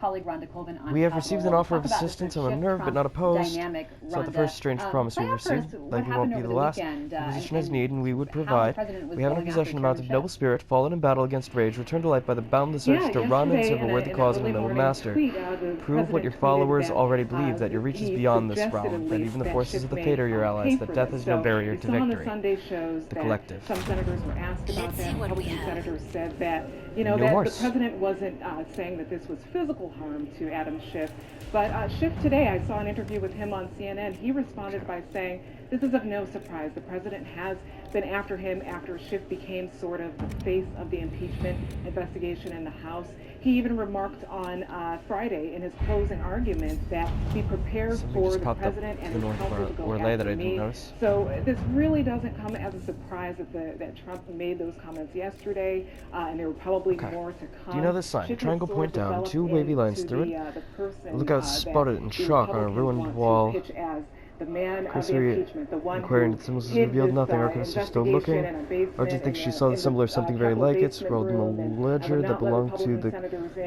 colleague Rhonda Colvin on We have Capitol. received an offer of assistance. I'm unnerved but not opposed. Dynamic, It's not the first strange promise we've received. Likely won't be the last. The position has need, and we would provide. We have in our possession a mount of noble spirit, fallen in battle against rage, returned to life by the boundless urge to run and serve a worthy cause and a noble master. Prove what your followers already believe, that your reach is beyond this realm, that even the forces of the fate are your allies, that death is no barrier to victory. The collective. Some senators were asked about that. Republican senators said that, that the president wasn't saying that this was physical harm to Adam Schiff. But Schiff today, I saw an interview with him on CNN. He responded by saying, this is of no surprise. The president has been after him after Schiff became sort of the face of the impeachment investigation in the House. He even remarked on Friday in his closing argument that he prepares for the president and his counsel to go after me. So this really doesn't come as a surprise that Trump made those comments yesterday, and there were probably more to come. Do you know this sign? Triangle point down, two wavy lines through it. Look out, spotted in shock on a ruined wall. The man of the impeachment, the one inquiring if symbols has revealed nothing. Archivists are still looking. Or do you think she saw the symbol or something very like it, scrawled in a ledger that belonged to the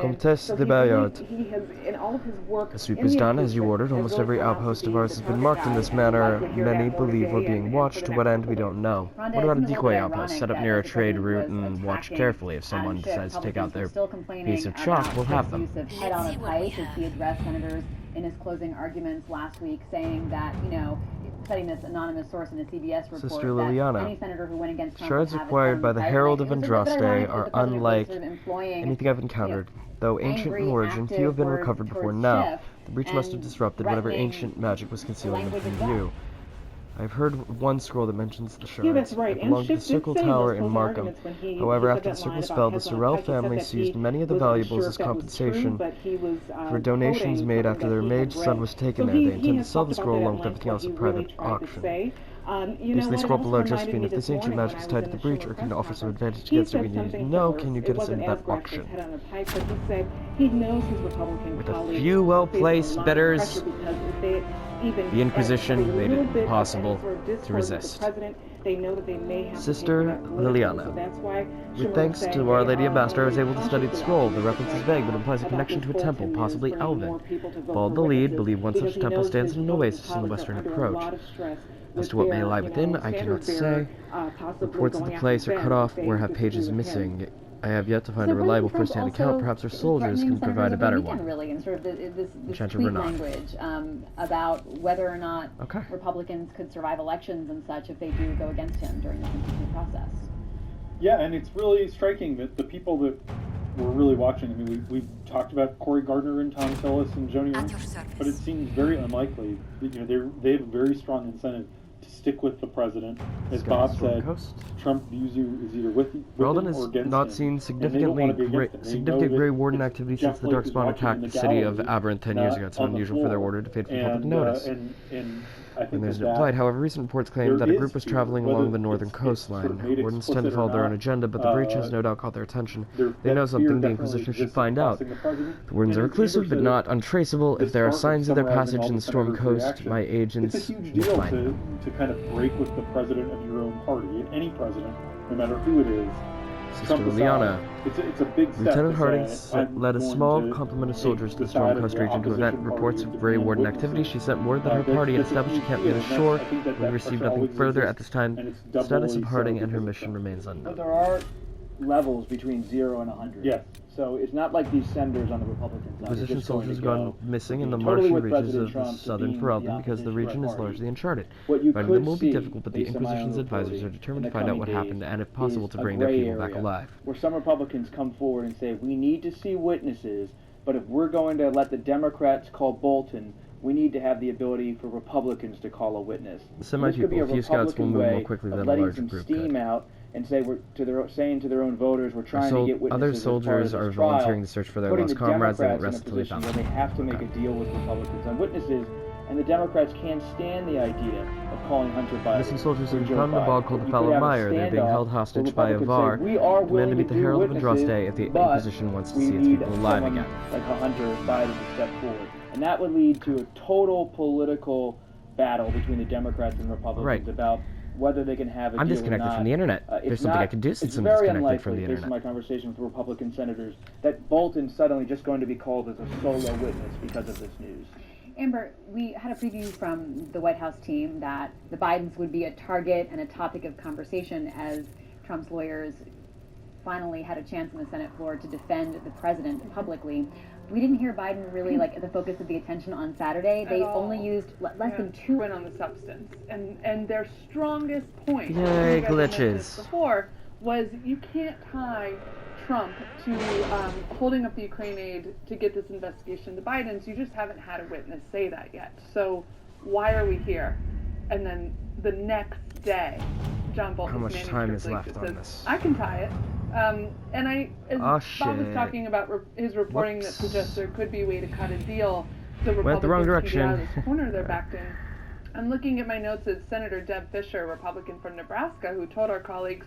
Comtesse de Bayard? The sweep is done, as you ordered. Almost every outpost of ours has been marked in this manner. Many believe we're being watched. To what end, we don't know. What about a decoy outpost set up near a trade route and watch carefully? If someone decides to take out their piece of chalk, we'll have them. He addressed senators in his closing arguments last week, saying that, citing this anonymous source in a CBS report, Sister Liliana, that any senator who went against Trump shards acquired by the Herald of Andraste are unlike anything I've encountered. Though ancient in origin, few have been recovered before now. The breach must have disrupted whatever ancient magic was concealing them from view. I've heard one scroll that mentions the shards. That's right. It belonged to the Circle Tower in Markham. However, after the Circle fell, the Sorrel family seized many of the valuables as compensation for donations made after their mage son was taken there. They intend to sell the scroll along with everything else at private auction. Basically, scroll below, Josephine, if this ancient magic is tied to the breach or can offer some advantage against it, we need to know. Can you get us into that auction? With a few well-placed bidders, the Inquisition made it impossible to resist. Sister Liliana, with thanks to Our Lady of Master, I was able to study the scroll. The reference is vague, but implies a connection to a temple, possibly Elven. Followed the lead, believe one such temple stands in an oasis in the western approach. As to what may lie within, I cannot say. Reports of the place are cut off or have pages missing. I have yet to find a reliable first-hand account. Perhaps our soldiers can provide a better one. Really, and sort of this tweet language about whether or not Republicans could survive elections and such if they do go against him during the impeachment process. Yeah, and it's really striking that the people that were really watching, I mean, we've talked about Cory Gardner and Tom Tillis and Joni Ernst, but it seems very unlikely. They have a very strong incentive to stick with the president. As Bob said, Trump views you as either with him or against him. Not seen significant Grey Warden activity since the Darkspawn attacked the city of Aberrant 10 years ago. It's unusual for their order to fade from public notice. And there's no implied. However, recent reports claim that a group was traveling along the northern coastline. Wardens tend to follow their own agenda, but the breach has no doubt caught their attention. They know something the Inquisition should find out. The Wardens are reclusive, but not untraceable. If there are signs of their passage in the Storm Coast, my agents it's a huge deal to kind of break with the president of your own party, any president, no matter who it is. Sister Liliana, it's a big step. Lieutenant Harding led a small complement of soldiers to the Storm Coast region to prevent reports of Grey Warden activity. She sent word that her party had established a camp near the shore. We received nothing further at this time. The status of Harding and her mission remains unknown. There are levels between 0 and 100. Yes. So it's not like these senators on the Republican side. Inquisition soldiers have gone missing in the marshy reaches of the southern Ferelden because the region is largely uncharted. Finding them will be difficult, but the Inquisition's advisors are determined to find out what happened and, if possible, to bring their people back alive. Where some Republicans come forward and say, we need to see witnesses, but if we're going to let the Democrats call Bolton, we need to have the ability for Republicans to call a witness. The semi-people, a few scouts will move more quickly than a larger group could. And say saying to their own voters, we're trying to get witnesses. Other soldiers are volunteering to search for their lost comrades. They won't rest until they found them. They have to make a deal with Republicans on witnesses, and the Democrats can't stand the idea of calling Hunter Biden. Missing soldiers have been found in a bog called the Fallow Mire. They're being held hostage by Avar, demanding to meet the Herald of Andraste if the Inquisition wants to see its people alive again. Like Hunter Biden to step forward, and that would lead to a total political battle between the Democrats and Republicans about whether they can have a I'm deal disconnected or not. from the internet. There's something I can do since I'm very disconnected from unlikely, the based on internet. my conversation with Republican senators, that Bolton's suddenly just going to be called as a solo witness because of this news. Amber, we had a preview from the White House team that the Bidens would be a target and a topic of conversation as Trump's lawyers finally had a chance on the Senate floor to defend the president publicly. We didn't hear Biden really like the focus of the attention on Saturday. They only used less than 2 went on the substance, and their strongest point, Yay, glitches. before, was you can't tie Trump to holding up the Ukraine aid to get this investigation to Biden's. You just haven't had a witness say that yet. So why are we here? And then the next day, John Bolton's How much time is left on says, this? I can tie it. And Bob was talking about his reporting that suggests there could be a way to cut a deal. So Went the wrong Republicans can get out direction. of this corner they're backed in. I'm looking at my notes at Senator Deb Fischer, Republican from Nebraska, who told our colleagues,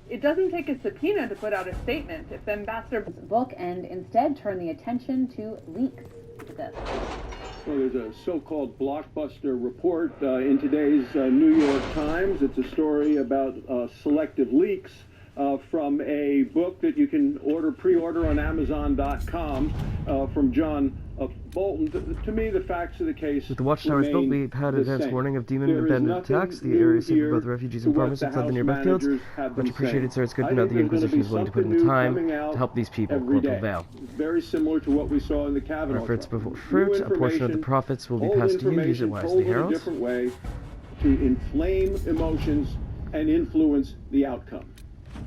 it doesn't take a subpoena to put out a statement if Ambassador book and instead turn the attention to leaks. Look at this. Well, there's a so-called blockbuster report in today's New York Times. It's a story about selective leaks from a book that you can pre-order on Amazon.com from John Bolton. To me, the facts of the case With the Watchtower's book, we had advance warning of demon-abandoned attacks. The area is safe for both refugees and farmers who fled the nearby fields. Much appreciated, sir. It's good to know the Inquisition is willing to put in the time to help these people. Corporal Vale. Very similar to what we saw in the Kavanaugh For its trial. fruit, a portion of the profits will be passed to you. Use it wisely, Told in a Harold. different way to inflame emotions and influence the outcome.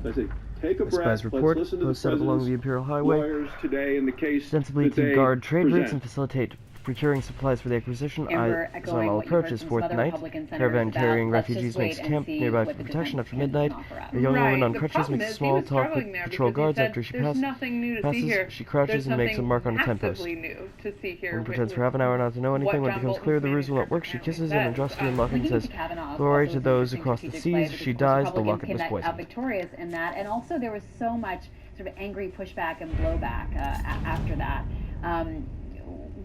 I say, take a The spy's breath. report, Let's listen to the post set up along the president's Imperial Highway, lawyers today in the case ostensibly that to they guard trade routes present. and facilitate procuring supplies for the acquisition. Amber, echoing I'll what you approach heard his from fourth some other night. Republican senators Caravan about, carrying let's just refugees wait makes and camp see nearby what for the protection defense after can midnight. offer up. A young woman on the crutches problem makes is, small he was talk struggling with there patrol because he guards said, after she there's passes. nothing new to see here. She crouches and makes a mark on a tent post. New to see here. Woman pretends for half an hour not to know anything. When it becomes clear the ruse will not work, she kisses him and justly and mocking says, "Glory to those who cross the seas." She dies. The locket was poisoned. Victorious in that, and also there was so much sort of angry pushback and blowback after that.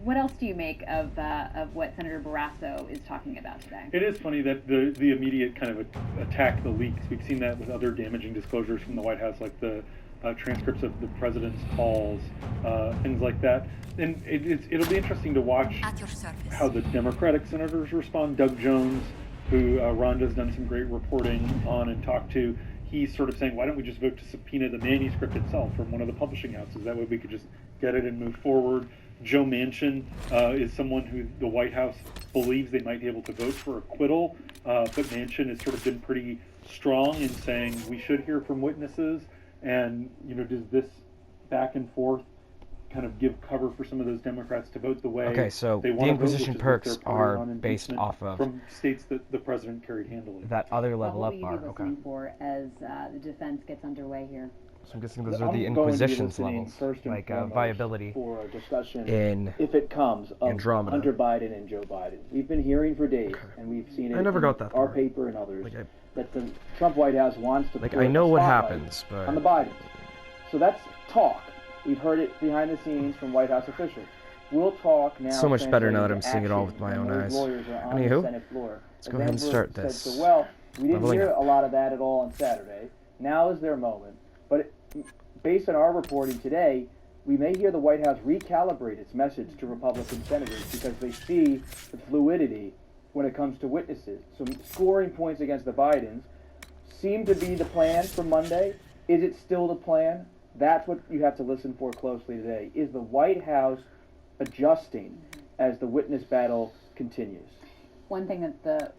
What else do you make of what Senator Barrasso is talking about today? It is funny that the immediate kind of attack the leaks. We've seen that with other damaging disclosures from the White House, like the transcripts of the president's calls, things like that. And it'll be interesting to watch how the Democratic senators respond. Doug Jones, who Rhonda's done some great reporting on and talked to, he's sort of saying, why don't we just vote to subpoena the manuscript itself from one of the publishing houses? That way we could just get it and move forward. Joe Manchin is someone who the White House believes they might be able to vote for acquittal, but Manchin has sort of been pretty strong in saying we should hear from witnesses. And, does this back and forth kind of give cover for some of those Democrats to vote the way Okay, so they the want to vote, Inquisition which is perks with their party are on based impeachment off of from states that the president carried handily. that other level what up will bar. you be Okay. listening for as the defense gets underway here? So I'm guessing those are I'm the going to be Inquisition's listening levels, first and like foremost viability for a discussion, in if it comes, of Andromeda. Hunter Biden and Joe Biden. We've been hearing for days, and we've seen it I never in got that our far. paper and others, Like that the Trump White House wants to put I know a what spotlight happens, but on the Bidens. So that's talk. We've heard it behind the scenes from White House officials. We'll talk now. So much better now that I'm translating seeing it all action with my when own those eyes. lawyers are on Anywho, the Senate floor. let's go ahead and start Said this. so, well, we didn't Leveling hear up. a lot of that at all on Saturday. Now is their moment. But based on our reporting today, we may hear the White House recalibrate its message to Republican senators because they see the fluidity when it comes to witnesses. So scoring points against the Bidens seemed to be the plan for Monday. Is it still the plan? That's what you have to listen for closely today. Is the White House adjusting as the witness battle continues? One thing that the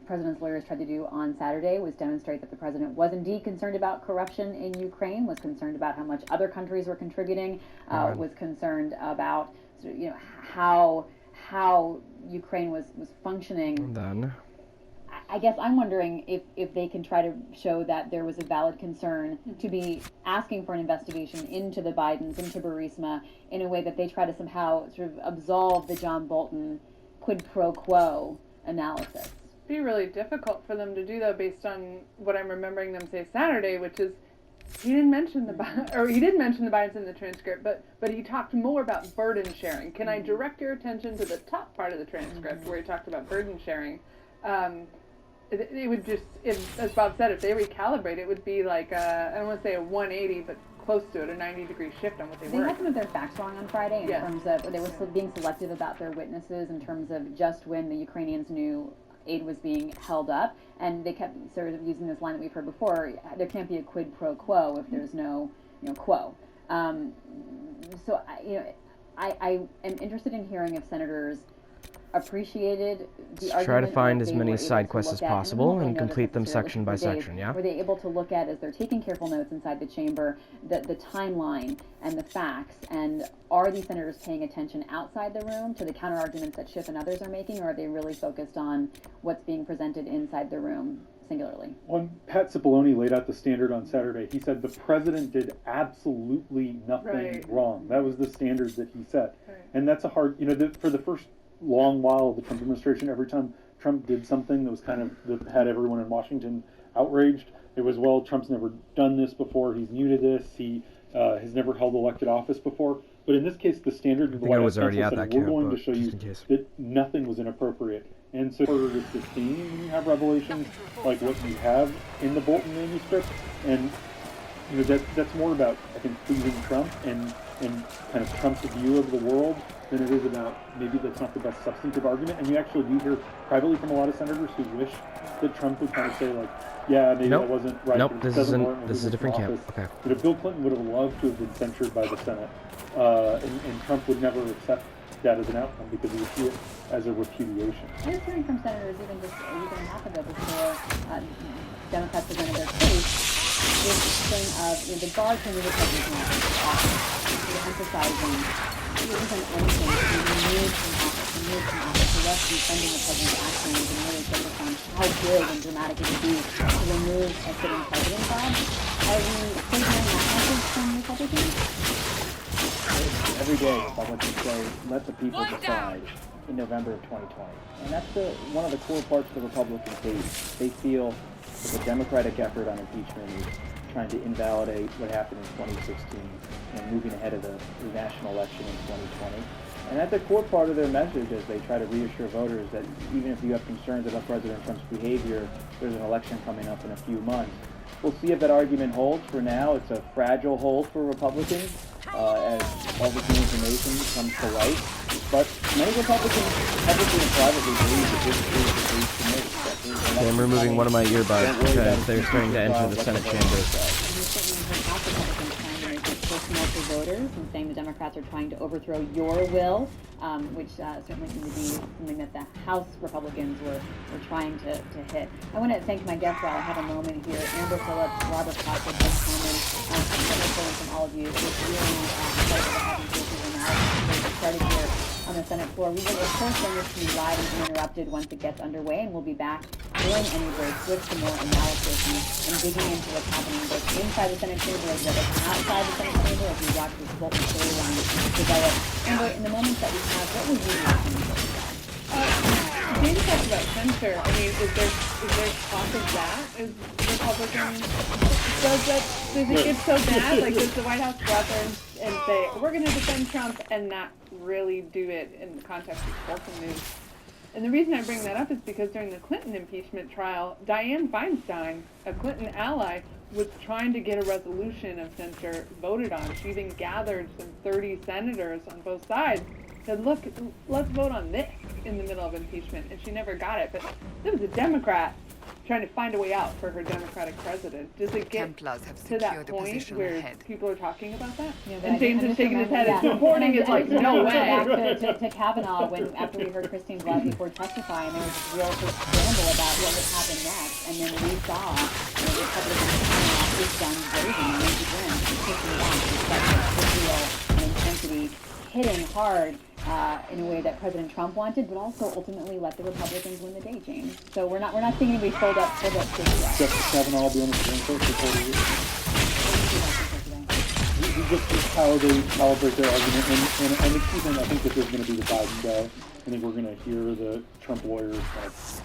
president's lawyers tried to do on Saturday was demonstrate that the president was indeed concerned about corruption in Ukraine, was concerned about how much other countries were contributing, was concerned about how Ukraine was functioning. And then I guess I'm wondering if they can try to show that there was a valid concern to be asking for an investigation into the Bidens, into Burisma, in a way that they try to somehow sort of absolve the John Bolton quid pro quo analysis. It'd be really difficult for them to do that based on what I'm remembering them say Saturday, which is he did mention the Bidens in the transcript, but he talked more about burden sharing. Can I direct your attention to the top part of the transcript where he talked about burden sharing? it would just, as Bob said, if they recalibrate, it would be like I don't want to say a 180, but close to it, a 90-degree shift on what they were. They had some of their facts wrong on Friday in terms of they were being selective about their witnesses in terms of just when the Ukrainians knew aid was being held up, and they kept sort of using this line that we've heard before: there can't be a quid pro quo if there's no, quo. So I am interested in hearing if senators appreciated the argument. Try to find as many side quests as possible and complete them section by section, yeah? Were they able to look at, as they're taking careful notes inside the chamber, the timeline and the facts, and are these senators paying attention outside the room to the counter-arguments that Schiff and others are making, or are they really focused on what's being presented inside the room singularly? When Pat Cipollone laid out the standard on Saturday, he said the president did absolutely nothing wrong. That was the standard that he set. Right. And that's a hard, for the first long while of the Trump administration, every time Trump did something that was that had everyone in Washington outraged, it was, well, Trump's never done this before, he's new to this, he has never held elected office before. But in this case, the standard of the White House said, we're going to show you that nothing was inappropriate. And so harder to sustain when you have revelations like what you have in the Bolton manuscript. And that's more about, I think, pleasing Trump and kind of Trump's view of the world than it is about maybe that's not the best substantive argument. And you actually do hear privately from a lot of senators who wish that Trump would kind of say, like, yeah, maybe that wasn't right. Nope, this is a different camp. Okay. Bill Clinton would have loved to have been censured by the Senate, and Trump would never accept that as an outcome because he would see it as a repudiation. I was hearing from senators even just a week and a half ago before Democrats presented their case, this thing of the guard from the Republican office, emphasizing it isn't anything to remove from office, to rescue funding the president's actions, and really focus on how big and dramatic it would be to remove a sitting president, Bob. Are we still hearing that message from Republicans? Every day, Republicans say, let the people decide in November of 2020. And that's one of the core parts of the Republican case. They feel that the Democratic effort on impeachment is trying to invalidate what happened in 2016 and moving ahead of the national election in 2020. And that's a core part of their message as they try to reassure voters that even if you have concerns about President Trump's behavior, there's an election coming up in a few months. We'll see if that argument holds. For now, it's a fragile hold for Republicans as all this new information comes to light. But many Republicans publicly and privately believe that this is the case to make. Okay, I'm removing one of my earbuds because they're starting to enter the Senate chamber. Personal to voters and saying the Democrats are trying to overthrow your will, which certainly seemed to be something that the House Republicans were trying to hit. I want to thank my guests while I have a moment here. Amber Phillips, Robert Cosgrove, Jim Coleman. I'm from all of you. It's really excited to have you here analysis. We started here on the Senate floor. We will, of course, bring this to you live and uninterrupted once it gets underway, and we'll be back during any breaks with some more analysis and digging into what's happening both inside the Senate chamber as well as outside the Senate chamber as we watch this Bolton storyline develop. Amber, in the moments that we have, what would you be looking for? James talked about censure. I mean, is there talk of that? Is Republican does it get so bad? Like, does the White House go out there and say we're going to defend Trump and not really do it in the context of Bolton news? And the reason I bring that up is because during the Clinton impeachment trial, Dianne Feinstein, a Clinton ally, was trying to get a resolution of censure voted on. She even gathered some 30 senators on both sides, said, look, let's vote on this in the middle of impeachment. And she never got it. But there was a Democrat trying to find a way out for her Democratic president. Does it get to that point where people are talking about that? Yeah, and James is shaking his head and supporting it like, no way. Back to Kavanaugh, after we heard Christine Blasey Ford testify, and there was this real sort of scramble about what would happen next. And then we saw the Republicans coming off this gun blazing, and Lindsey Graham pushing back with such real and intensity, hitting hard in a way that President Trump wanted, but also ultimately let the Republicans win the day, James. So we're not seeing anybody fold up quickly yet. Justice Kavanaugh will be on the Supreme Court for 40 years. Just how they calibrate their argument, and the key thing, I think this is going to be the Biden go. I think we're going to hear the Trump lawyers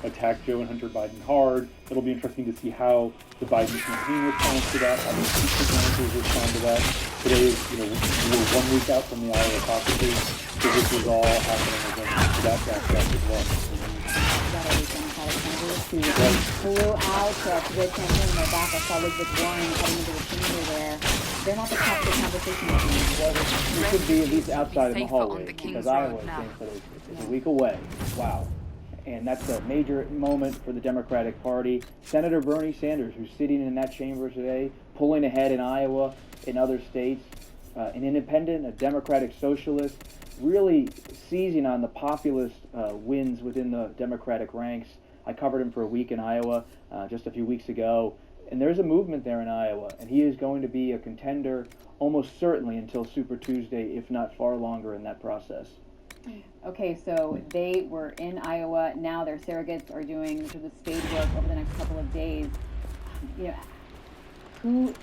attack Joe and Hunter Biden hard. It'll be interesting to see how the Biden campaign responds to that, how the impeachment managers respond to that. Today is, we're 1 week out from the Iowa caucuses, so this is all happening again to that backdrop as well. Democratic senators who flew out to the campaign in their back. I saw Elizabeth Warren heading into the chamber there. They're not the top of the conversation. Well, we could be at least outside in the hallway because Iowa thinks that it's a week away. Wow. And that's a major moment for the Democratic Party. Senator Bernie Sanders, who's sitting in that chamber today, pulling ahead in Iowa, in other states, an independent, a Democratic socialist, really seizing on the populist wins within the Democratic ranks. I covered him for a week in Iowa just a few weeks ago, and there's a movement there in Iowa, and he is going to be a contender almost certainly until Super Tuesday, if not far longer in that process. Okay, so they were in Iowa. Now their surrogates are doing sort of the spade work over the next couple of days. You know, who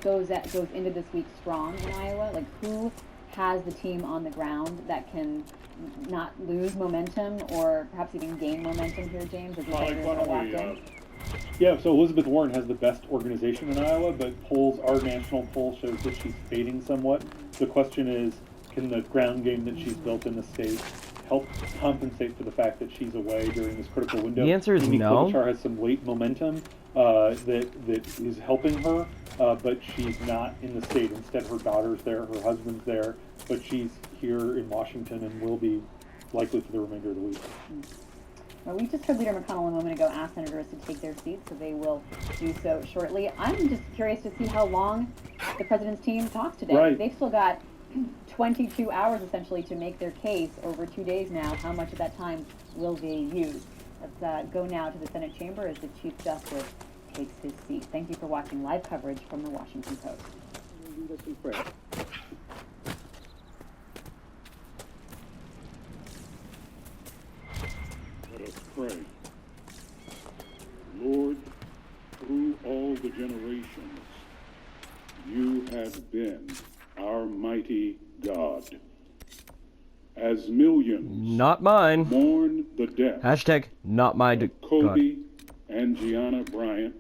goes into this week strong in Iowa? Like, who has the team on the ground that can not lose momentum or perhaps even gain momentum here, James, as the senators are locked in? Yeah, so Elizabeth Warren has the best organization in Iowa, but our national poll shows that she's fading somewhat. The question is, can the ground game that she's built in the state help compensate for the fact that she's away during this critical window? The answer is Amy no. Klobuchar has some late momentum that is helping her, but she's not in the state. Instead, her daughter's there, her husband's there, but she's here in Washington and will be likely for the remainder of the week. Well, we just heard Leader McConnell a moment ago ask senators to take their seats, so they will do so shortly. I'm just curious to see how long the president's team talks today. Right. They've still got 22 hours essentially to make their case over 2 days now. How much of that time will they use? Let's go now to the Senate chamber as the Chief Justice takes his seat. Thank you for watching live coverage from the Washington Post. Lead us in prayer. Let us pray. Lord, through all the generations, you have been our mighty God. As millions Not mine. mourn the death Hashtag not my of God. Kobe and Gianna Bryant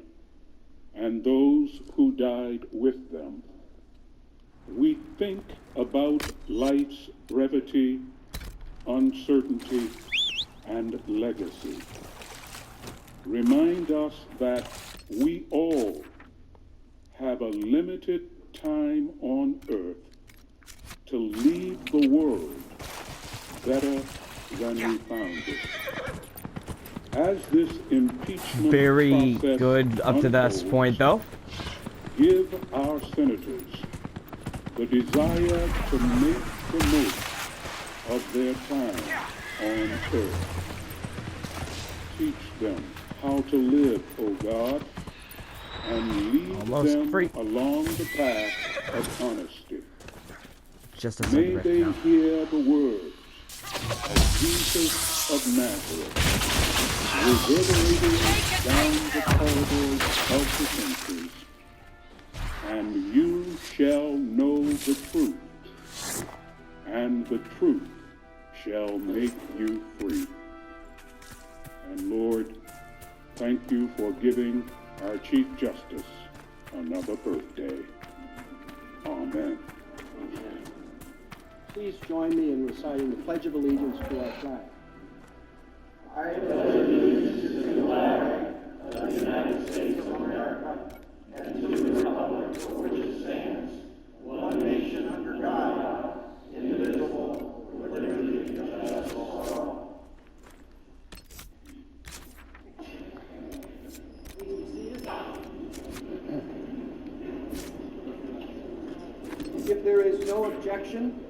and those who died with them, we think about life's brevity, uncertainty, and legacy. Remind us that we all have a limited time on earth to leave the world better than we found it. As this impeachment Very process good up to this unfolds, point, though. give our senators the desire to make the most of their time on earth. Teach them how to live, O God, and lead Almost them free. along the path of honesty. Just a May second right they now. hear the words of Jesus of Nazareth, reverberating down the corridors of the centuries. And you shall know the truth, and the truth shall make you free. And Lord, thank you for giving our Chief Justice another birthday. Amen. Please join me in reciting the Pledge of Allegiance to our flag. I pledge allegiance to the flag of the United States of America and to the republic for which it stands, one nation under God, indivisible, with liberty and justice for all. If there is no objection,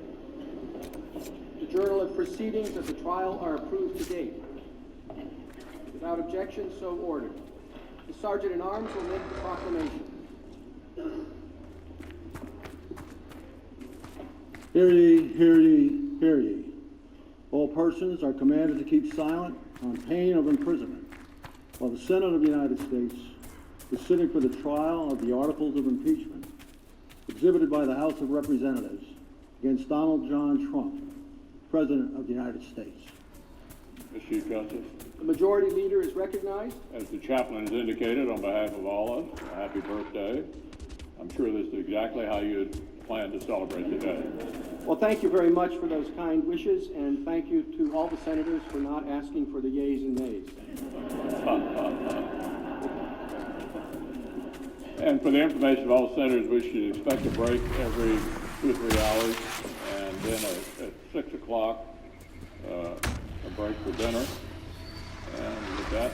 the journal of proceedings of the trial are approved to date. Without objection, so ordered. The Sergeant-at-Arms will make the proclamation. Hear ye, hear ye, hear ye. All persons are commanded to keep silent on pain of imprisonment while the Senate of the United States is sitting for the trial of the articles of impeachment exhibited by the House of Representatives against Donald John Trump, President of the United States. Mr. Chief Justice, The Majority Leader is recognized. as the chaplain has indicated on behalf of all of us, a happy birthday. I'm sure this is exactly how you'd plan to celebrate the day. Well, thank you very much for those kind wishes, and thank you to all the senators for not asking for the yays and nays. And for the information of all the senators, we should expect a break every 2 or 3 hours, and then at 6 o'clock, a break for dinner. And with that,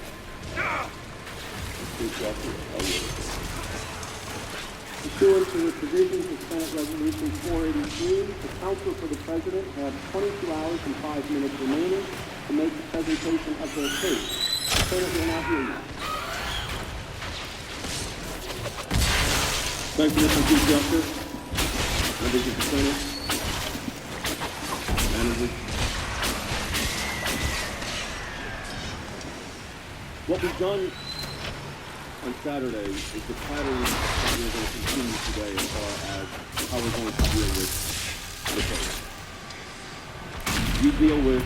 Chief Justice, Pursuant to the provisions of Senate Resolution 483, the counsel for the President have 22 hours and 5 minutes remaining to make the presentation of their case. The Senate will now hear you. Thank you, Mr. Chief Justice, members of the Senate, managers. What we've done on Saturday is the pattern that we're going to continue today as far as how we're going to deal with the case. We deal with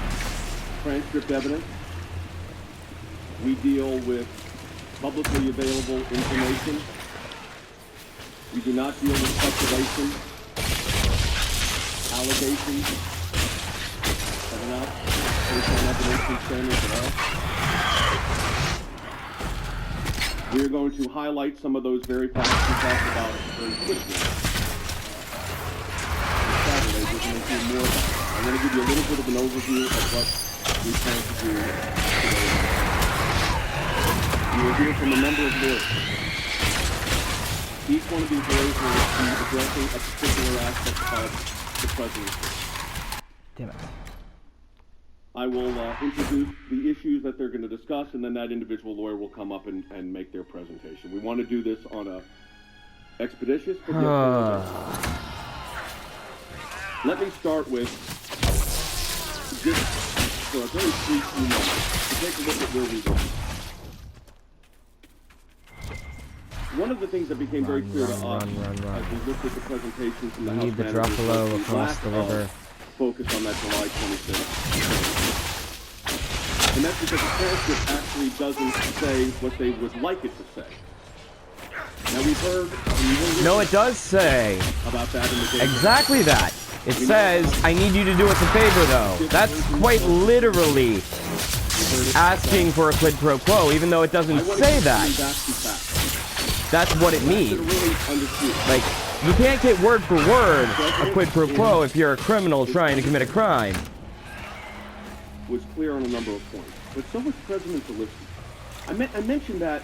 transcript evidence. We deal with publicly available information. We do not deal with speculation, allegations that are not based on evidentiary standards at all. We are going to highlight some of those very facts we talked about very quickly. On Saturday, we're going to do more of that. I'm going to give you a little bit of an overview of what we plan to do today. You will hear from a number of lawyers. Each one of these lawyers will be addressing a particular aspect of the presidency. Damn it. I will introduce the issues that they're going to discuss, and then that individual lawyer will come up and make their presentation. We want to do this on a expeditious, but yet let me start with, just for a very brief few moments, to take a look at where we were. One of the things that became very clear to us as we looked at the presentation from the House the managers Druffalo was across the river. Focus on that July 26th. And that's because the transcript actually doesn't say what they would like it to say. Now we've heard... No, it does say about that in the day. Exactly that. It says, I need you to do us a favor, though. That's quite literally asking for a quid pro quo, even though it doesn't say that. That's what it means. Like, you can't get word for word a quid pro quo if you're a criminal trying to commit a crime. Was clear on a number of points, but so was President Zelensky. I mentioned that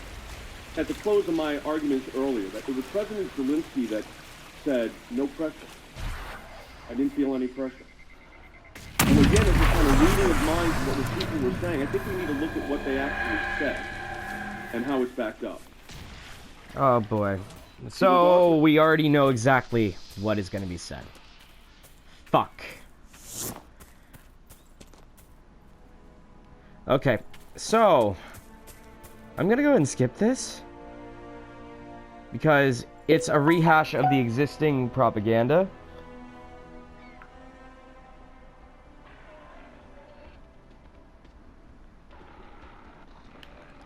at the close of my arguments earlier, that it was President Zelensky that said, no pressure. I didn't feel any pressure. And again, it's a kind of reading of minds of what the people were saying. I think we need to look at what they actually said and how it's backed up. Oh boy. So, we already know exactly what is going to be said. Fuck. Okay, so I'm going to go ahead and skip this because it's a rehash of the existing propaganda.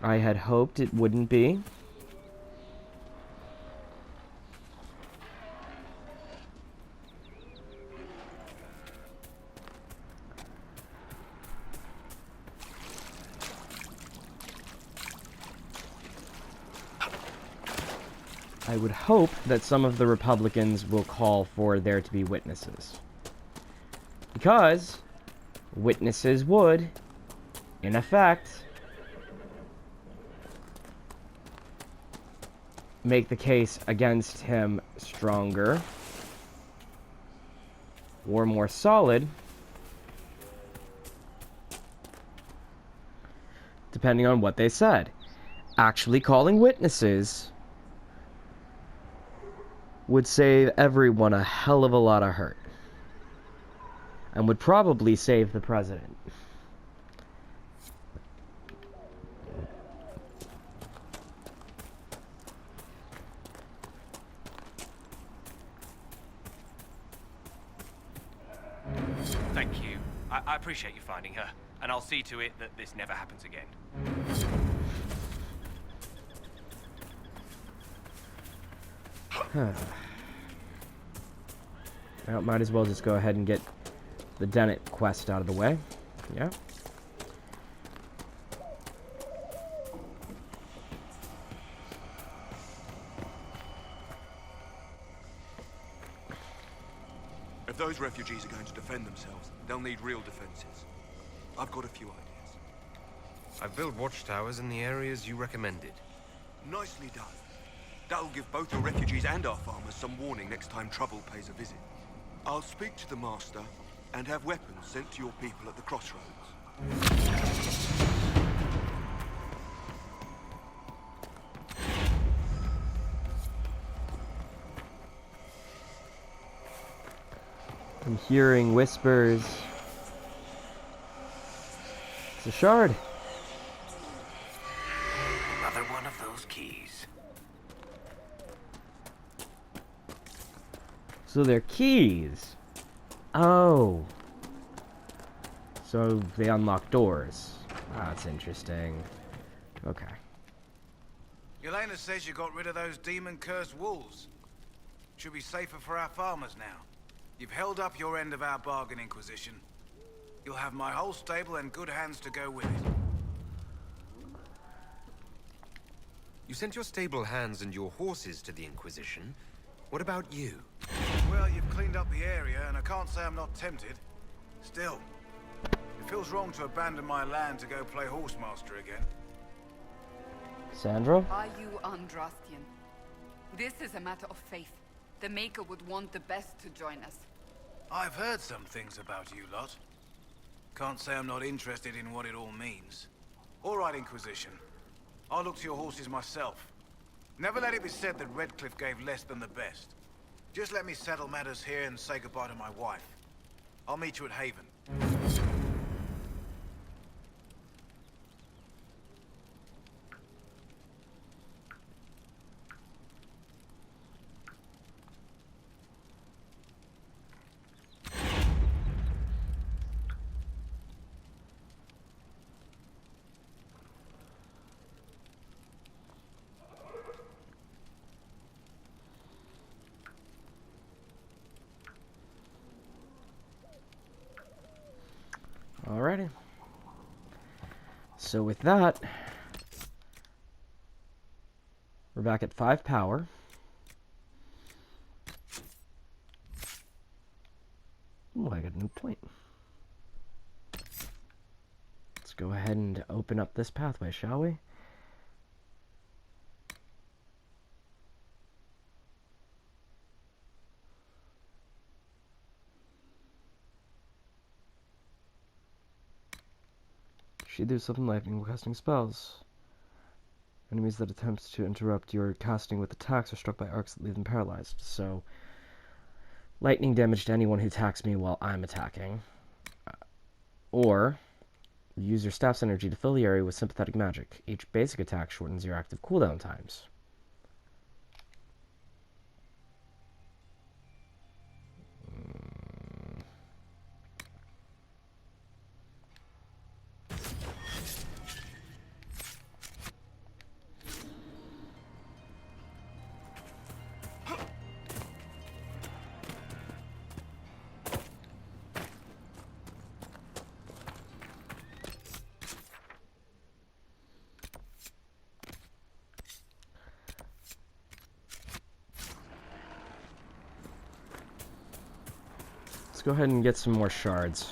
I had hoped it wouldn't be. I would hope that some of the Republicans will call for there to be witnesses. Because witnesses would, in effect, make the case against him stronger or more solid, depending on what they said. Actually calling witnesses would save everyone a hell of a lot of hurt. And would probably save the president. Thank you. I appreciate you finding her, and I'll see to it that this never happens again. Well, might as well just go ahead and get the Dennett quest out of the way. Yeah. If those refugees are going to defend themselves, they'll need real defenses. I've got a few ideas. I've built watchtowers in the areas you recommended. Nicely done. That'll give both the refugees and our farmers some warning next time trouble pays a visit. I'll speak to the Master and have weapons sent to your people at the crossroads. I'm hearing whispers. It's a shard. Another one of those keys. So they're keys. Oh. So they unlock doors. That's interesting. Okay. Yelena says you got rid of those demon-cursed wolves. Should be safer for our farmers now. You've held up your end of our bargain, Inquisition. You'll have my whole stable and good hands to go with it. You sent your stable hands and your horses to the Inquisition. What about you? Well, you've cleaned up the area, and I can't say I'm not tempted. Still, it feels wrong to abandon my land to go play horsemaster again. Sandra? Are you Andrastian? This is a matter of faith. The Maker would want the best to join us. I've heard some things about you lot. Can't say I'm not interested in what it all means. All right, Inquisition. I'll look to your horses myself. Never let it be said that Redcliffe gave less than the best. Just let me settle matters here and say goodbye to my wife. I'll meet you at Haven. Alrighty. So with that, we're back at 5 power. Oh, I got a new point. Let's go ahead and open up this pathway, shall we? She do something lightning while casting spells. Enemies that attempt to interrupt your casting with attacks are struck by arcs that leave them paralyzed. So, lightning damage to anyone who attacks me while I'm attacking. Or, use your staff's energy to fill the area with sympathetic magic. Each basic attack shortens your active cooldown times. Let's go ahead and get some more shards.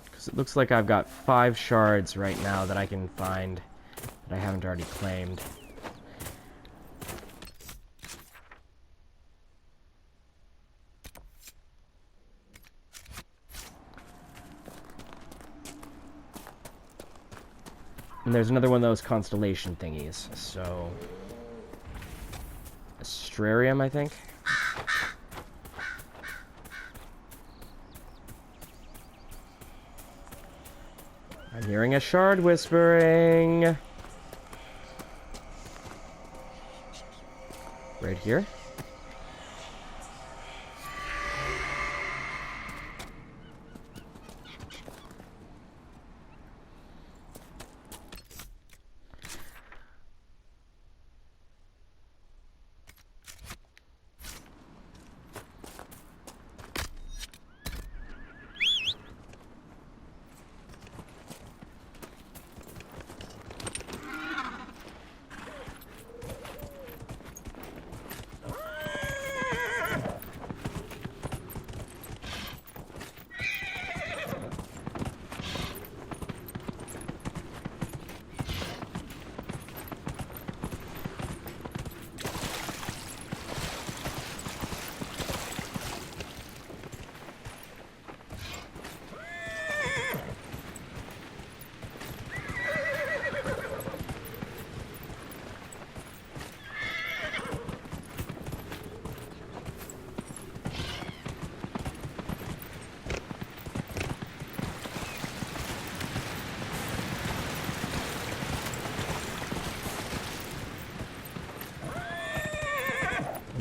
Because it looks like I've got 5 shards right now that I can find that I haven't already claimed. And there's another one of those constellation thingies, so... Astrarium, I think? I'm hearing a shard whispering! Right here?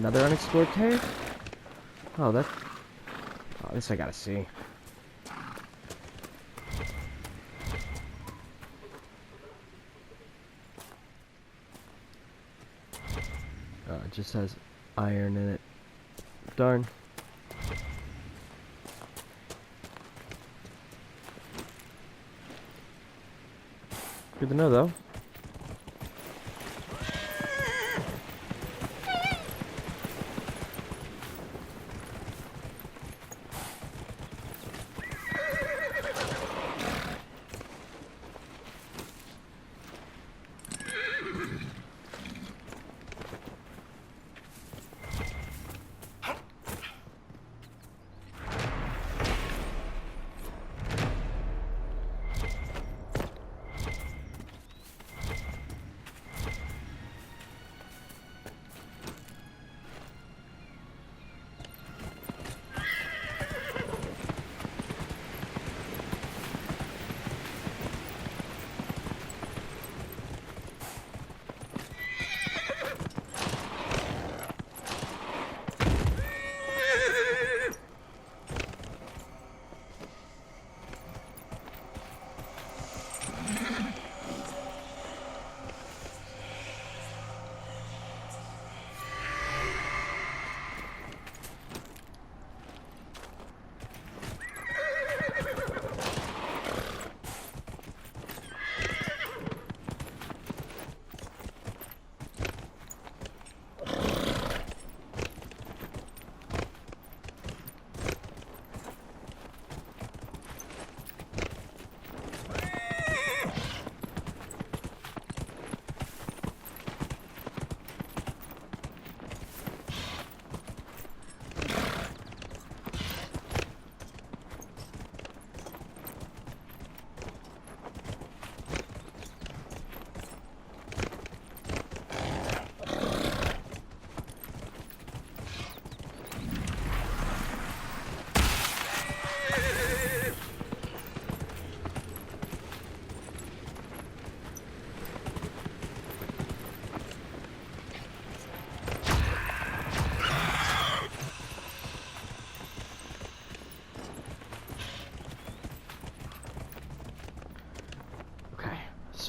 Another unexplored cave? Oh, that... Oh, this I gotta see. It just has iron in it. Darn. Good to know, though.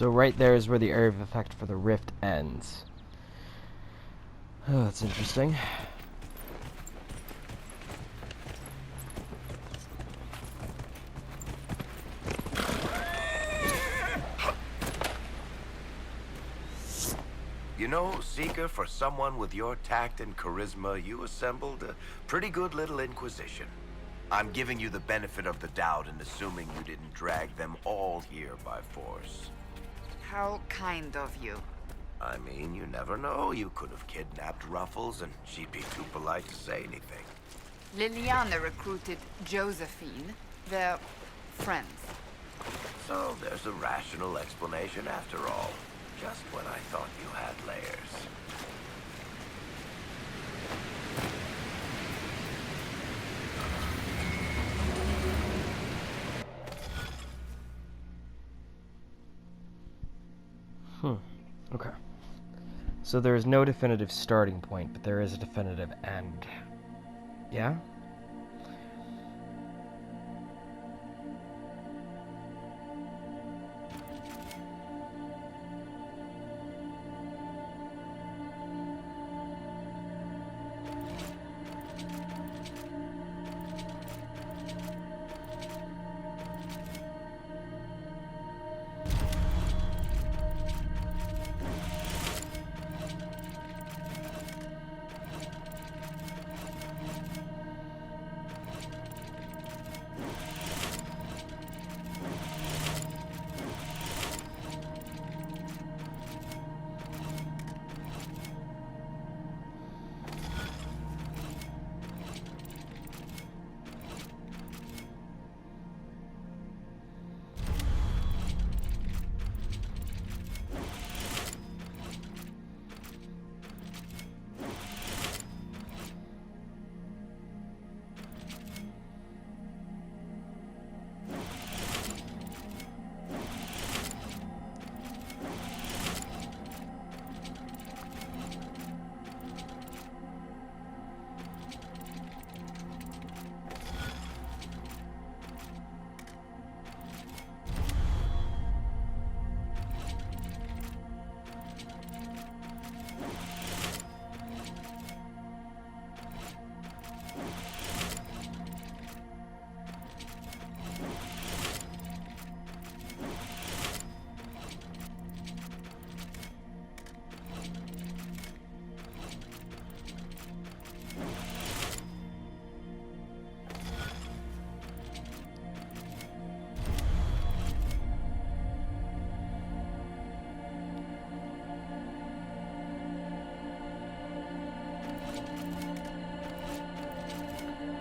So right there is where the area of effect for the rift ends. Oh, that's interesting. You know, Seeker, for someone with your tact and charisma, you assembled a pretty good little inquisition. I'm giving you the benefit of the doubt and assuming you didn't drag them all here by force. How kind of you. I mean, you never know. You could have kidnapped Ruffles and she'd be too polite to say anything. Liliana recruited Josephine. They're friends. So there's a rational explanation after all. Just when I thought you had layers. Okay. So there is no definitive starting point, but there is a definitive end. Yeah?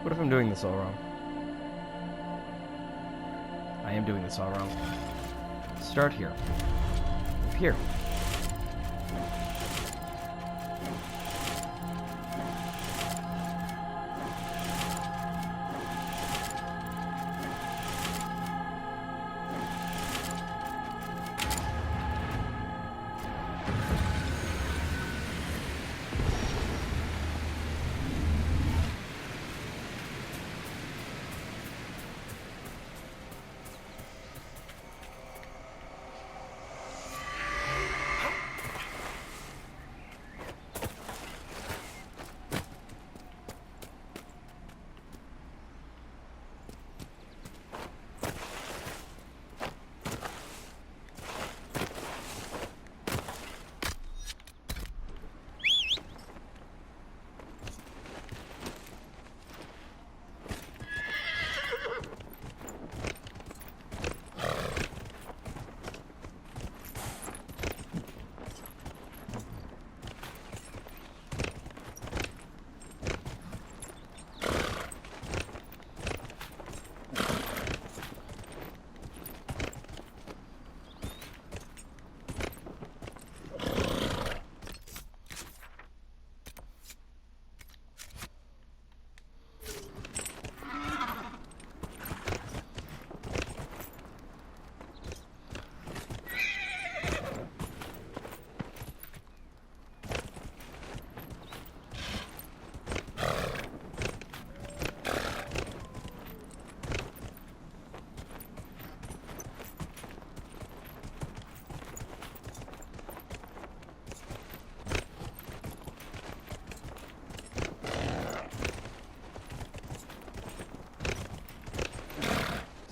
What if I'm doing this all wrong? I am doing this all wrong. Start here. Move here.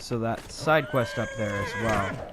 So that side quest up there as well.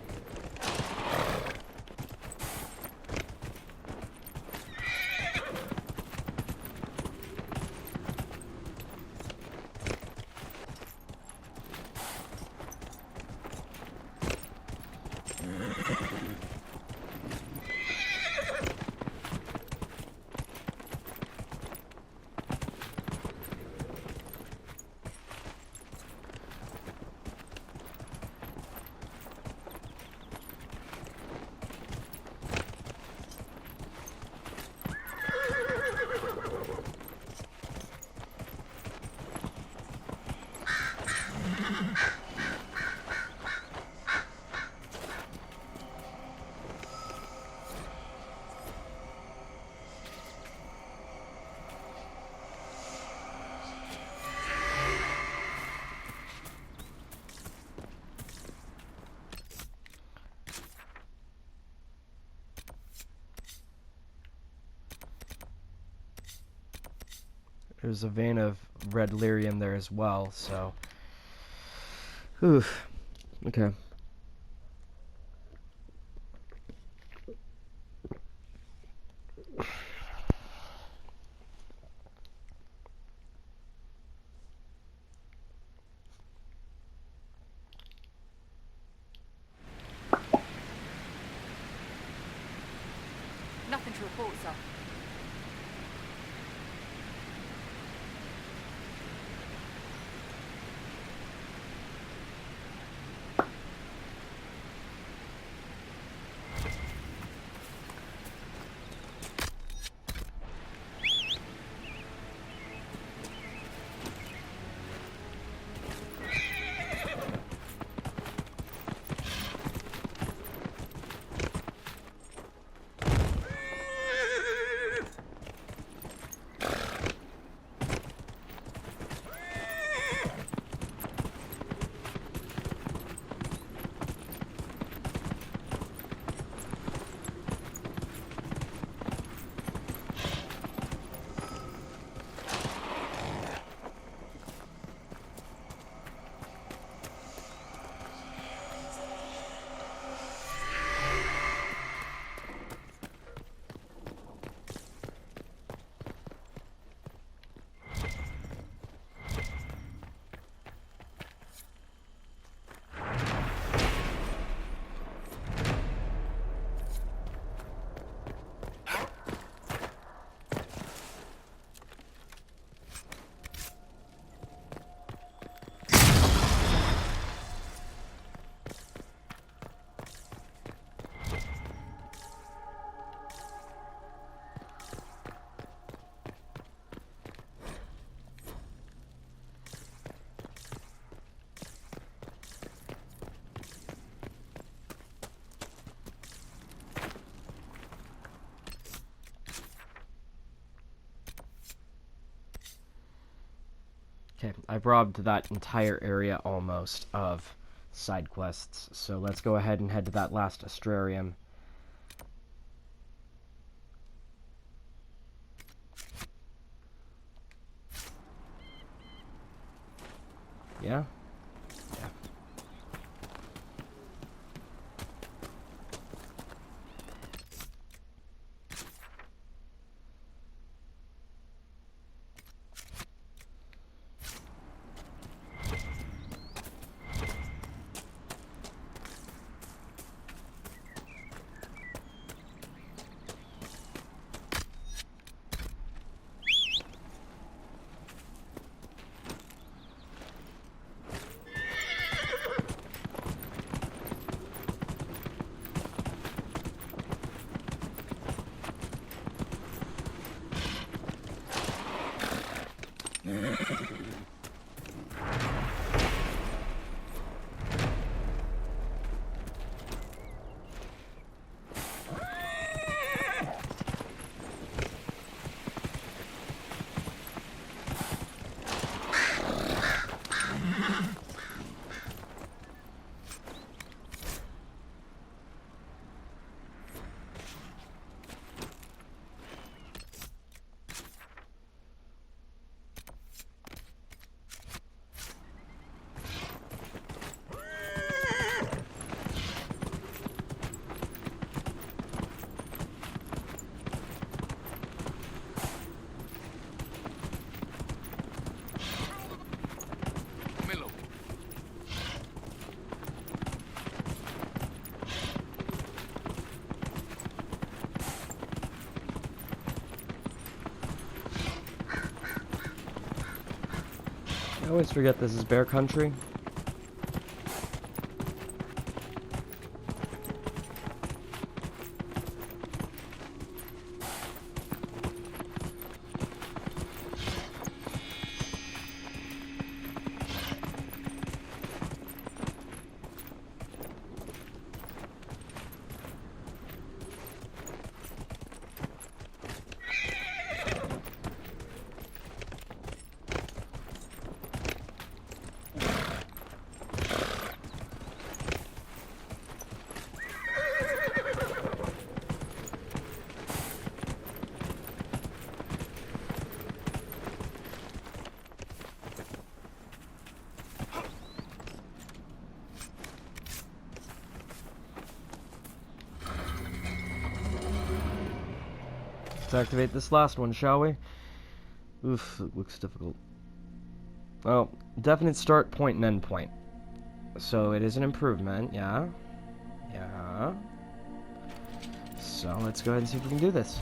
There's a vein of red lyrium there as well, so... Oof. Okay. Nothing to report, sir. Okay, I've robbed that entire area almost of side quests, so let's go ahead and head to that last astrarium. Yeah? Yeah. I always forget this is bear country. Let's activate this last one, shall we? Oof, it looks difficult. Well, definite start point and end point. So it is an improvement, yeah. Yeah. So let's go ahead and see if we can do this.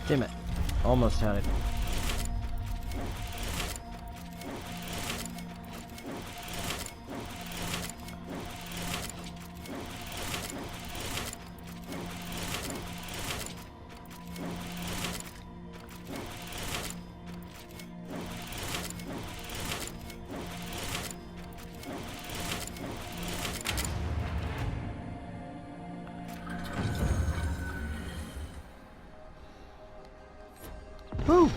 Damn it. Almost had it. Woo!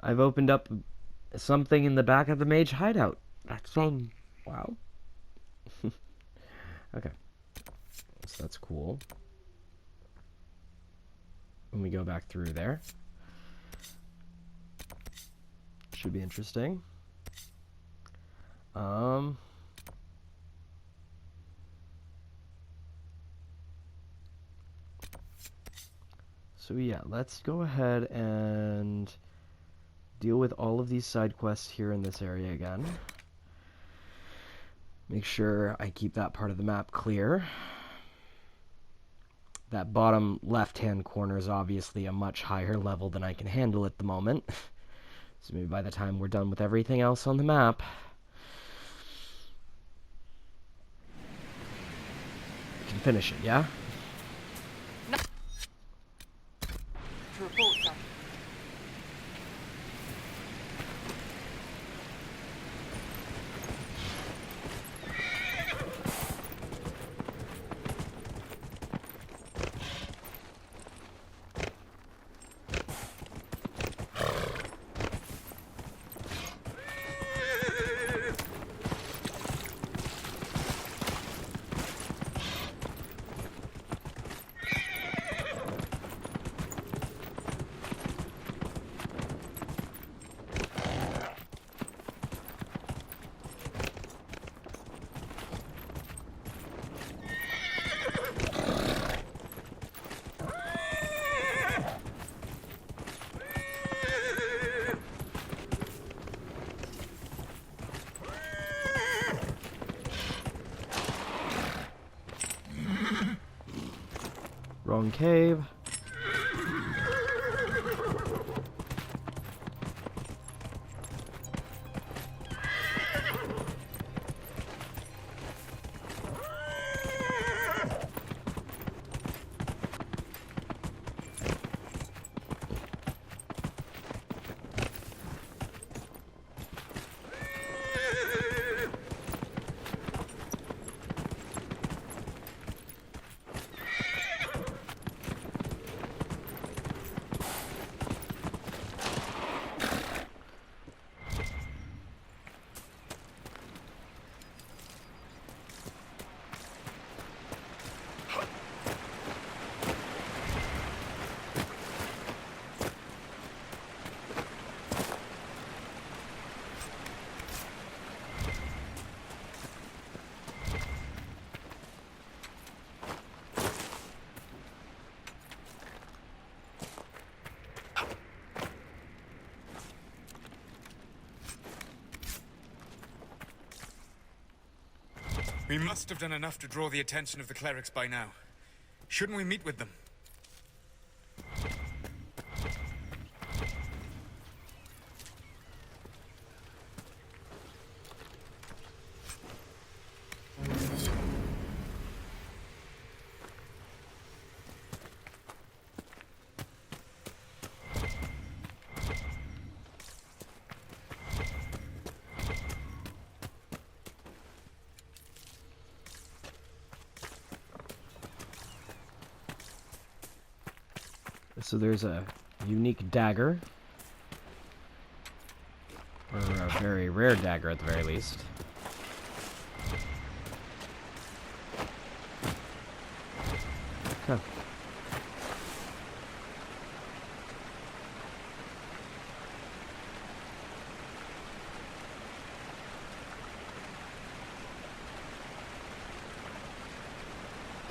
I've opened up something in the back of the mage hideout. That's wow. Okay. So that's cool. When we go back through there. Should be interesting. So yeah, let's go ahead and deal with all of these side quests here in this area again. Make sure I keep that part of the map clear. That bottom left-hand corner is obviously a much higher level than I can handle at the moment. So maybe by the time we're done with everything else on the map, we can finish it, yeah? No. To report, sir. Wrong cave. We must have done enough to draw the attention of the clerics by now. Shouldn't we meet with them? So there's a unique dagger, or a very rare dagger at the very least. Okay.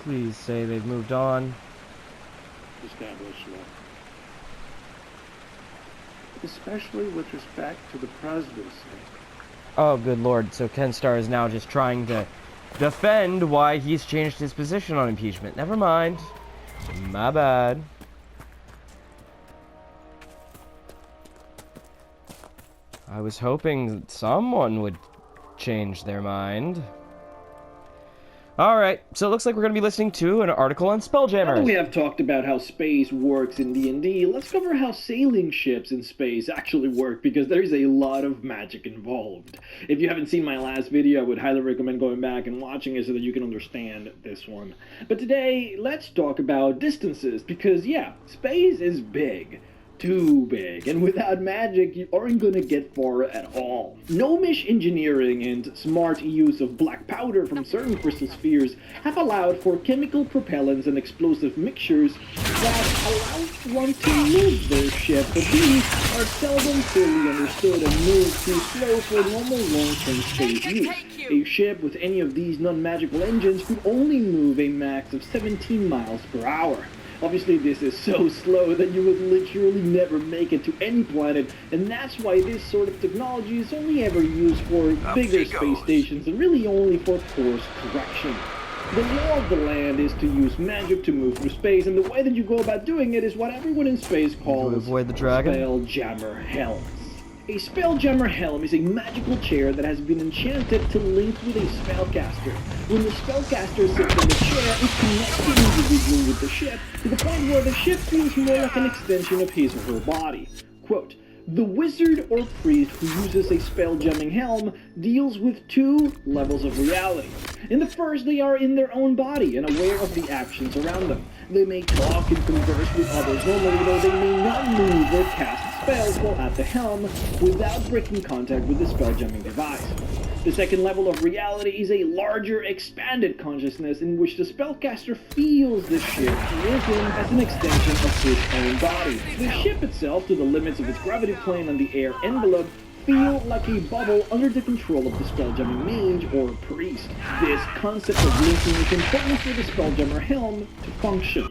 Please say they've moved on. Establishment, especially with respect to the presidency. Oh, good lord. So Kenstar is now just trying to defend why he's changed his position on impeachment. Never mind. My bad. I was hoping someone would change their mind. Alright, so it looks like we're going to be listening to an article on Spelljammers. Now that we have talked about how space works in D&D, let's cover how sailing ships in space actually work, because there's a lot of magic involved. If you haven't seen my last video, I would highly recommend going back and watching it so that you can understand this one. But today, let's talk about distances, because yeah, space is big. Too big, and without magic you aren't gonna get far at all. Gnomish engineering and smart use of black powder from certain crystal spheres have allowed for chemical propellants and explosive mixtures that allow one to move their ship, but these are seldom fully understood and moved too slow for normal long-term space use. A ship with any of these non-magical engines could only move a max of 17 miles per hour. Obviously, this is so slow that you would literally never make it to any planet, and that's why this sort of technology is only ever used for bigger space stations and really only for course correction. The law of the land is to use magic to move through space, and the way that you go about doing it is what everyone in space calls Spelljammer helms. A Spelljammer helm is a magical chair that has been enchanted to link with a spellcaster. When the spellcaster sits in the chair, it connects the individual with the ship to the point where the ship feels more like an extension of his or her body. Quote, "The wizard or priest who uses a spelljamming helm deals with two levels of reality. In the first, they are in their own body and aware of the actions around them. They may talk and converse with others normally, though they may not move or cast spells while at the helm without breaking contact with the spelljamming device. The second level of reality is a larger, expanded consciousness in which the spellcaster feels the ship he is in as an extension of his own body. The ship itself, to the limits of its gravity plane and the air envelope, feel like a bubble under the control of the spelljamming mage or priest. This concept of linking is important for the spelljammer helm to function."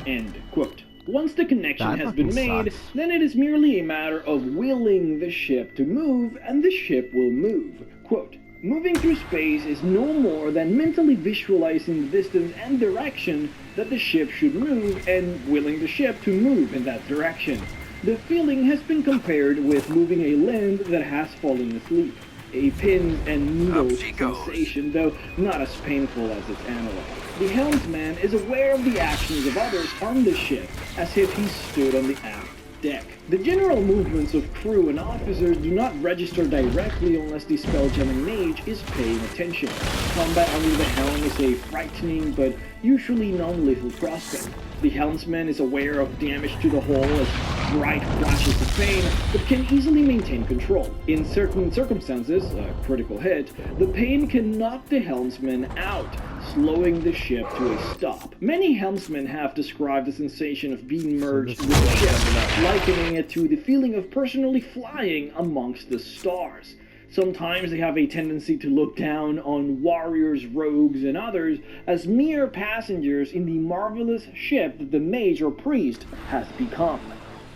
End quote. Once the connection has been made, then it is merely a matter of willing the ship to move, and the ship will move. Quote, "Moving through space is no more than mentally visualizing the distance and direction that the ship should move, and willing the ship to move in that direction. The feeling has been compared with moving a limb that has fallen asleep. A pins and needles sensation, though not as painful as its analog. The helmsman is aware of the actions of others on the ship, as if he stood on the aft deck. The general movements of crew and officers do not register directly unless the spelljamming mage is paying attention. Combat under the helm is a frightening but usually non-lethal prospect. The helmsman is aware of damage to the hull as bright flashes of pain, but can easily maintain control. In certain circumstances, a critical hit, the pain can knock the helmsman out, slowing the ship to a stop. Many helmsmen have described the sensation of being merged with the ship, likening it to the feeling of personally flying amongst the stars. Sometimes they have a tendency to look down on warriors, rogues, and others as mere passengers in the marvelous ship that the mage or priest has become."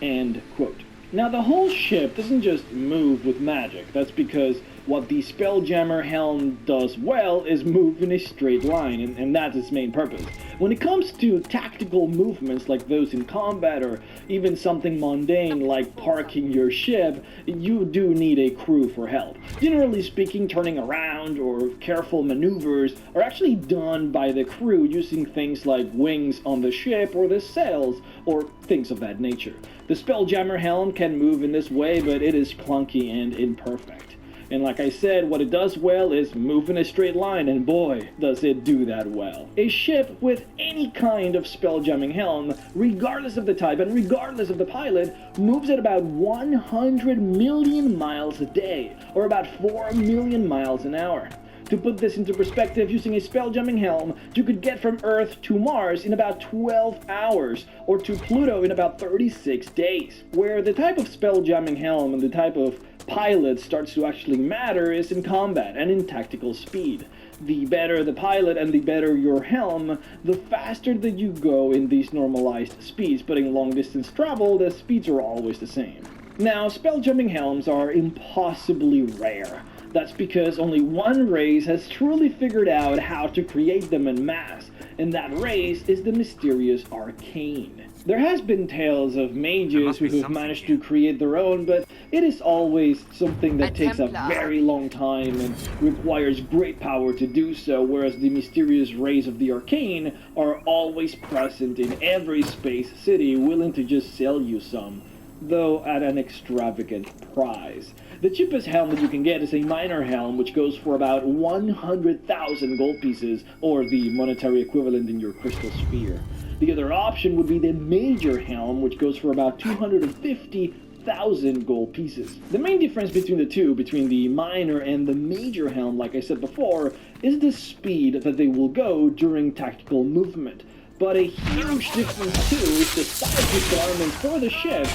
End quote. Now, the whole ship doesn't just move with magic. That's because what the Spelljammer helm does well is move in a straight line, and that's its main purpose. When it comes to tactical movements like those in combat, or even something mundane like parking your ship, you do need a crew for help. Generally speaking, turning around or careful maneuvers are actually done by the crew using things like wings on the ship or the sails, or things of that nature. The Spelljammer helm can move in this way, but it is clunky and imperfect. And like I said, what it does well is move in a straight line, and boy, does it do that well. A ship with any kind of spelljamming helm, regardless of the type and regardless of the pilot, moves at about 100 million miles a day, or about 4 million miles an hour. To put this into perspective, using a spelljamming helm, you could get from Earth to Mars in about 12 hours, or to Pluto in about 36 days. Where the type of spelljamming helm and the type of pilot starts to actually matter is in combat and in tactical speed. The better the pilot and the better your helm, the faster that you go in these normalized speeds, but in long distance travel, the speeds are always the same. Now, spelljamming helms are impossibly rare. That's because only one race has truly figured out how to create them en masse, and that race is the mysterious Arcane. There has been tales of mages who have managed to create their own, but it is always something that takes a very long time and requires great power to do so, whereas the mysterious rays of the arcane are always present in every space city, willing to just sell you some, though at an extravagant price. The cheapest helm that you can get is a minor helm, which goes for about 100,000 gold pieces, or the monetary equivalent in your crystal sphere. The other option would be the major helm, which goes for about 250,000 gold pieces. The main difference between the two, between the minor and the major helm, like I said before, is the speed that they will go during tactical movement. But a huge difference too is the size requirements for the ship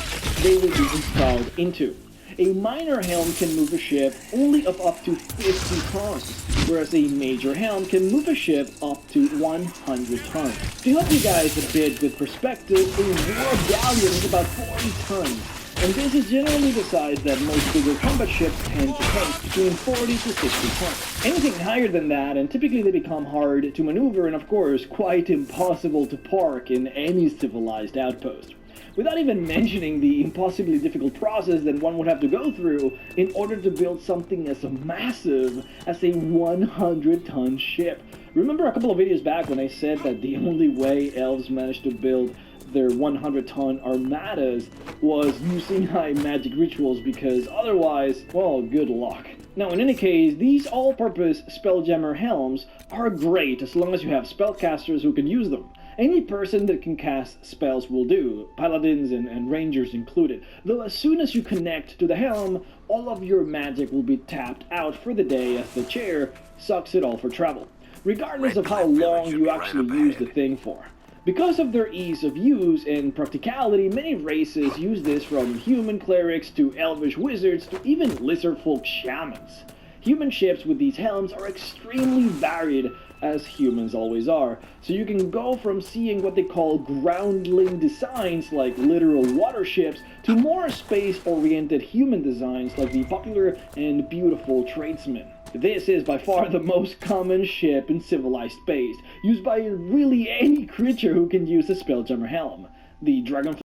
they will be installed into. A minor helm can move a ship only of up to 50 tons, whereas a major helm can move a ship up to 100 tons. To help you guys a bit with perspective, a war galleon is about 40 tons, and this is generally the size that most bigger combat ships tend to take, between 40 to 60 tons. Anything higher than that, and typically they become hard to maneuver and of course quite impossible to park in any civilized outpost. Without even mentioning the impossibly difficult process that one would have to go through in order to build something as massive as a 100-ton ship. Remember a couple of videos back when I said that the only way elves managed to build their 100-ton armadas was using high magic rituals, because otherwise, well, good luck. Now, in any case, these all-purpose Spelljammer helms are great as long as you have spellcasters who can use them. Any person that can cast spells will do, paladins and rangers included, though as soon as you connect to the helm, all of your magic will be tapped out for the day as the chair sucks it all for travel, regardless of how long you actually use the thing for. Because of their ease of use and practicality, many races use this, from human clerics to elvish wizards to even lizardfolk shamans. Human ships with these helms are extremely varied, as humans always are, so you can go from seeing what they call groundling designs like literal water ships to more space-oriented human designs like the popular and beautiful tradesman. This is by far the most common ship in civilized space, used by really any creature who can use a Spelljammer helm. The Dragonfly